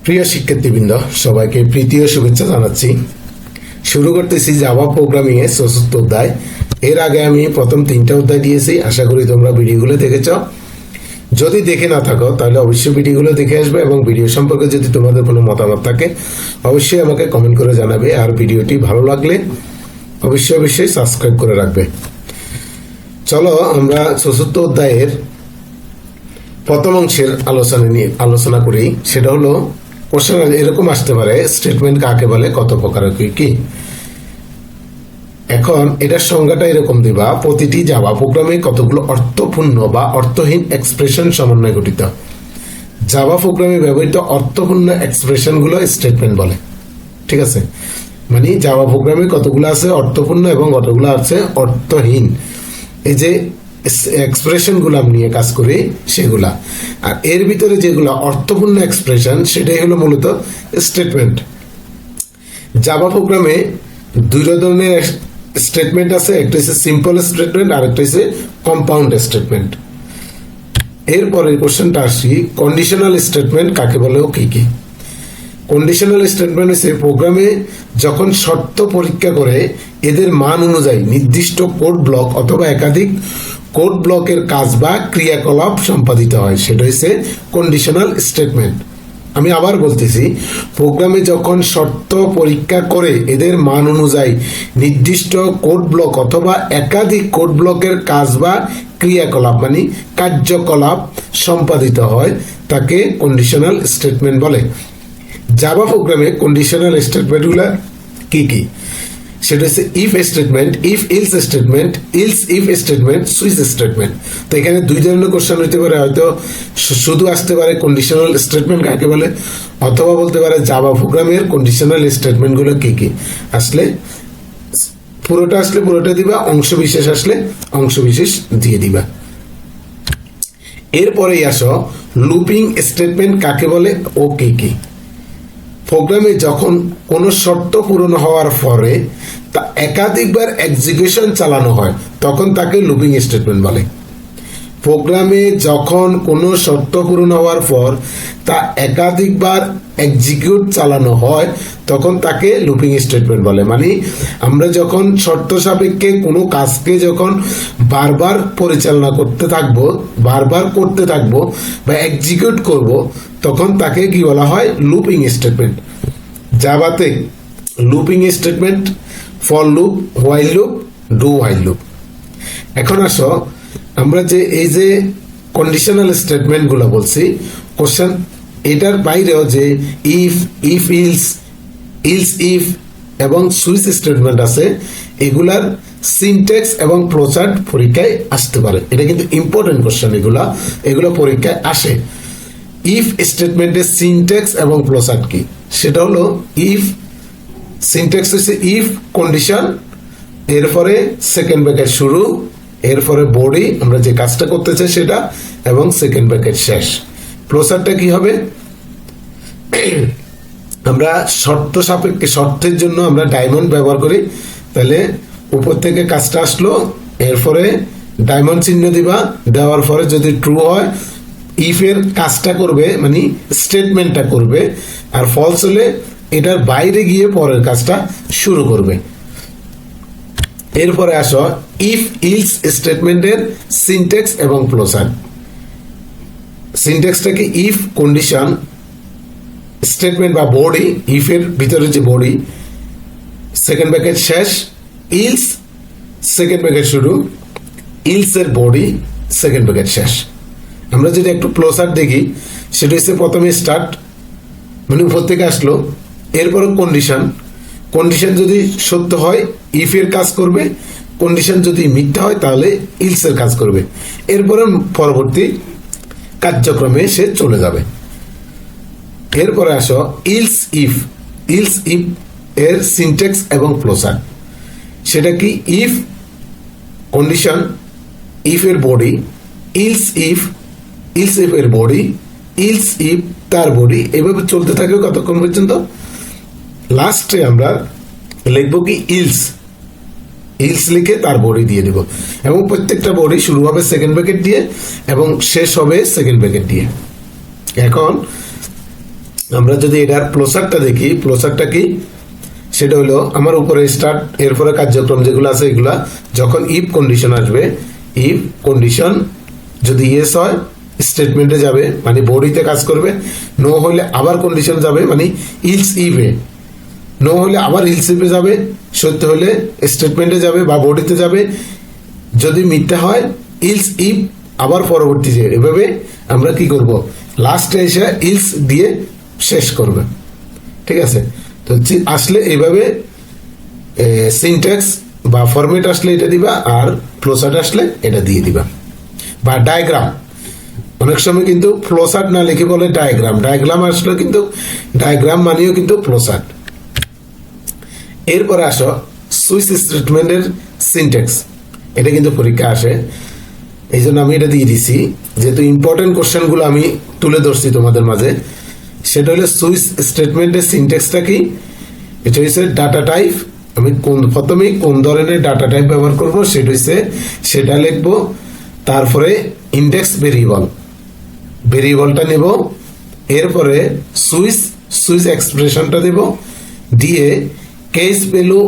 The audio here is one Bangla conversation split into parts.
প্রিয় শিক্ষার্থীবৃন্দ, সবাইকে প্রীতি ও শুভেচ্ছা জানাচ্ছি। শুরু করতেছি জাভা প্রোগ্রামিং এর ৪র্থ অধ্যায়। এর আগে আমি প্রথম ৩টা অধ্যায় দিয়েছি, আশা করি তোমরা ভিডিওগুলো দেখেছ। যদি দেখে না থাকো তাহলে অবশ্যই ভিডিওগুলো দেখে আসবে এবং ভিডিও সম্পর্কে যদি তোমাদের কোনো মতামত থাকে অবশ্যই আমাকে কমেন্ট করে জানাবে। আর ভিডিওটি ভালো লাগলে অবশ্যই সাবস্ক্রাইব করে রাখবে। চলো আমরা ৪র্থ অধ্যায়ের প্রথম অংশের আলোচনা করি। সেটা হলো কোশ্চেন এরকম আসতে পারে, স্টেটমেন্ট কাকে বলে, কত প্রকার কি। এখন এটার সংজ্ঞাটা এরকম দিবা, প্রতিটি জাভা প্রোগ্রামে কতগুলো অর্থপূর্ণ বা অর্থহীন এক্সপ্রেশন সমন্বয়ে গঠিত। জাভা প্রোগ্রামে ব্যবহৃত অর্থপূর্ণ এক্সপ্রেশন গুলো স্টেটমেন্ট বলে। ঠিক আছে, মানে জাভা প্রোগ্রামে কতগুলো আছে অর্থপূর্ণ এবং কতগুলো আছে অর্থহীন। এই যে এক্সপ্রেশন গুলা নিয়ে কাজ করি সেগুলা, আর এর ভিতরে যেগুলো অর্থপূর্ণ এক্সপ্রেশন সেটাই হলো মূলত স্টেটমেন্ট। জাভা প্রোগ্রামে দুই ধরনের স্টেটমেন্ট আছে, একটা হচ্ছে সিম্পল স্টেটমেন্ট আর একটা হচ্ছে কম্পাউন্ড স্টেটমেন্ট। এরপরে কোশ্চেনটা আসি, কন্ডিশনাল স্টেটমেন্ট কাকে বলে ও কি কি। কন্ডিশনাল স্টেটমেন্ট হচ্ছে প্রোগ্রামে যখন শর্ত পরীক্ষা করে এদের মান অনুযায়ী নির্দিষ্ট কোড ব্লক অথবা একাধিক কোড ব্লকের কাজ বা ক্রিয়াকলাপ সম্পাদিত হয়, সেটা হচ্ছে কন্ডিশনাল স্টেটমেন্ট। আমি আবার বলতেছি, প্রোগ্রামে যখন শর্ত পরীক্ষা করে এদের মান অনুযায়ী নির্দিষ্ট কোড ব্লক অথবা একাধিক কোড ব্লকের কাজ বা ক্রিয়াকলাপ মানে কার্যকলাপ সম্পাদিত হয় তাকে কন্ডিশনাল স্টেটমেন্ট বলে। জাভা প্রোগ্রামে কন্ডিশনাল স্টেটমেন্টগুলো কি কি, সেটা হচ্ছে if statement, if else statement, else if statement, switch statement. তো এখানে দুই ধরনের কোশ্চেন হইতে পারে, হয়তো শুধু আসতে পারে কন্ডিশনাল স্টেটমেন্ট কাকে বলে, অথবা বলতে পারে জাভা প্রোগ্রামের কন্ডিশনাল স্টেটমেন্টগুলো কি কি। আসলে পুরোটা আসলে পুরোটা দিবা, অংশ বিশেষ আসলে অংশ বিশেষ দিয়ে দিবা। এরপরেই আসো লুপিং স্টেটমেন্ট কাকে বলে ও কি কি। প্রোগ্রামে যখন কোনো শর্ত পূরণ হওয়ার পরে তা একাধিকবার এক্সিকিউশন চালানো হয় তখন তাকে লুপিং স্টেটমেন্ট বলে। প্রোগ্রামে যখন কোনো শর্ত পূরণ হওয়ার পর তা একাধিকবার এক্সিকিউট চালানো হয় তখন তাকে লুপিং স্টেটমেন্ট বলে। মানে আমরা যখন শর্ত সাপেক্ষে কোনো কাজকে যখন বারবার পরিচালনা করতে থাকবো, বারবার করতে থাকবো বা এক্সিকিউট করব, তখন তাকে কি বলা হয়, লুপিং স্টেটমেন্ট। জাভাতে looping statement, for loop, while loop, do while loop. এখন আসো আমরা যে এই যে কন্ডিশনাল স্টেটমেন্ট গুলো বলছি, কোশ্চেন এটার বাইরেও যে if, if else, else if এবং সুইচ স্টেটমেন্ট আছে, এগুলার সিনট্যাক্স এবং ফ্লোচার্ট পরীক্ষায় আসতে পারে। এটা কিন্তু ইম্পর্টেন্ট কোশ্চেন, এগুলো পরীক্ষায় আসে। ইফ স্টেটমেন্টের সিনট্যাক্স এবং ফ্লোচার্ট কি, সেটা হলো ইফ সিনট্যাক্স হচ্ছে ইফ কন্ডিশন, এরপরে সেকেন্ড ব্র্যাকেট শুরু, এরপরে বডি আমরা যে কাজটা করতে চাই সেটা, এবং সেকেন্ড ব্র্যাকেট শেষ। ফ্লোচার্টটা কি হবে, আমরা শর্ত সাপেক্ষে শর্তের জন্য আমরা ডায়মন্ড ব্যবহার করি। তাহলে উপর থেকে কাজটা আসলো, এরপরে ডায়মন্ড চিহ্ন দিবা, দেওয়ার পরে যদি ট্রু হয় ইফের কাজটা করবে মানে স্টেটমেন্টটা করবে, আর ফলস হলে এটার বাইরে গিয়ে পরের কাজটা শুরু করবে। এরপরে আসো ইফ ইলস স্টেটমেন্টের সিনট্যাক্স এবং ফ্লোচার্ট। সিনট্যাক্সটা কি, ইফ কন্ডিশন স্টেটমেন্ট বা বডি, ইফের ভিতরে যে বডি, সেকেন্ড ব্র্যাকেট শেষ, ইলস সেকেন্ড ব্র্যাকেট শুরু, ইলস এর বডি, সেকেন্ড ব্র্যাকেট শেষ। আমরা যদি একটু ফ্লোচার্ট দেখি, সেটা হচ্ছে প্রথমে স্টার্ট মানে উপর থেকে আসলো, এরপরে কন্ডিশন, কন্ডিশন যদি সত্য হয় ইফের কাজ করবে, কন্ডিশন যদি মিথ্যা হয় তাহলে ইলস এর কাজ করবে, এরপরে পরবর্তী কার্যক্রমে সে চলে যাবে। এরপরে আসো ইলস ইফ, ইলস ইফ এর সিনট্যাক্স এবং ফ্লোচার্ট। সেটা কি, ইফ কন্ডিশন, ইফ এর body, else if, else if এর বডি, ইলস ইফ তার বডি, এভাবে চলতে থাকে কতক্ষণ পর্যন্ত। লাস্টে আমরা লিখবো কি ইলস, ইলস লিখে তার বডি দিয়ে দেব, এবং প্রত্যেকটা বডি শুরু হবে সেকেন্ড ব্র্যাকেট দিয়ে এবং শেষ হবে সেকেন্ড ব্র্যাকেট দিয়ে। এখন আমরা যদি এটার ফ্লোচার্টটা দেখি, ফ্লোচার্টটা কি, সেটা হলো আমার উপরে স্টার্ট, এরপরে কার্যক্রম যেগুলো আছে এগুলা যখন ইফ কন্ডিশন আসবে, ইফ কন্ডিশন যদি ইয়েস হয় স্টেটমেন্টে যাবে মানে বডিতে কাজ করবে, নো হলে আবার কন্ডিশন যাবে মানে ইলস ইফে, নো হলে আবার ইলস ইফে যাবে, সত্য হলে স্টেটমেন্টে যাবে বা বডিতে যাবে, যদি মিথ্যা হয় ইলস ইফ আবার পরবর্তী যে, এভাবে আমরা কি করব লাস্টে এসে ইলস দিয়ে শেষ করবে। ঠিক আছে, তো আসলে এইভাবে সিনট্যাক্স বা ফরম্যাট আসলে এটা দিবা, আর ফ্লোচার্ট আসলে এটা দিয়ে দিবা। বা ডায়াগ্রাম, অনেক সময় কিন্তু ফ্লোচার্ট না লিখে বলে ডায়াগ্রাম, ডায়াগ্রাম আসলে কিন্তু ডায়াগ্রাম মানেও কিন্তু ফ্লোচার্ট। এরপরে আসো সুইচ স্টেটমেন্টের সিনট্যাক্স, এটা কিন্তু পরীক্ষা আসে, এই জন্য আমি এটা দিয়ে দিছি, যেহেতু ইম্পর্টেন্ট কোশ্চেনগুলো আমি তুলে ধরছি তোমাদের মাঝে। সেটা হলো সুইচ স্টেটমেন্টের সিনট্যাক্সটা কি, এটা হচ্ছে ডাটা টাইপ, আমি প্রথমে কোন ধরনের ডাটা টাইপ ব্যবহার করব সেটা লিখবো, তারপরে ইন্ডেক্স ভেরিয়েবল, ভেরিয়েবলটা নেব, এরপরে সুইচ এক্সপ্রেশনটা দেব, দিয়ে case value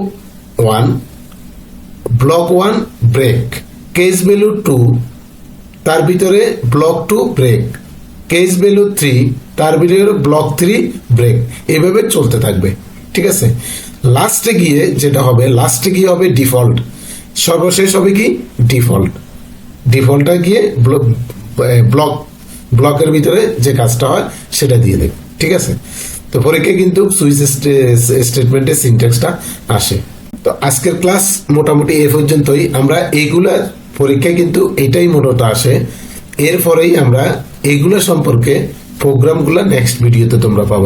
1 block 1 break, case value 2 তার ভিতরে ব্লক 2 ব্রেক, কেস ভ্যালু 3 তার ভিতরে ব্লক 3 ব্রেক, এইভাবে চলতে থাকবে। ঠিক আছে, লাস্টে গিয়ে যেটা হবে, লাস্টে গিয়ে হবে ডিফল্ট, সর্বশেষ হবে কি ডিফল্ট, ডিফল্টটা গিয়ে ব্লকের ভিতরে যে কাজটা হয় সেটা দিয়ে দেবে। ঠিক আছে, তো পরীক্ষায় কিন্তু সুইচ স্টেটমেন্টের সিনট্যাক্সটা আসে। তো আজকের ক্লাস মোটামুটি এ পর্যন্তই, আমরা এইগুলা পরীক্ষায় কিন্তু এটাই মূলত আসে, এরপরেই আমরা এইগুলো সম্পর্কে প্রোগ্রামগুলো নেক্সট ভিডিওতে তোমরা পাবা।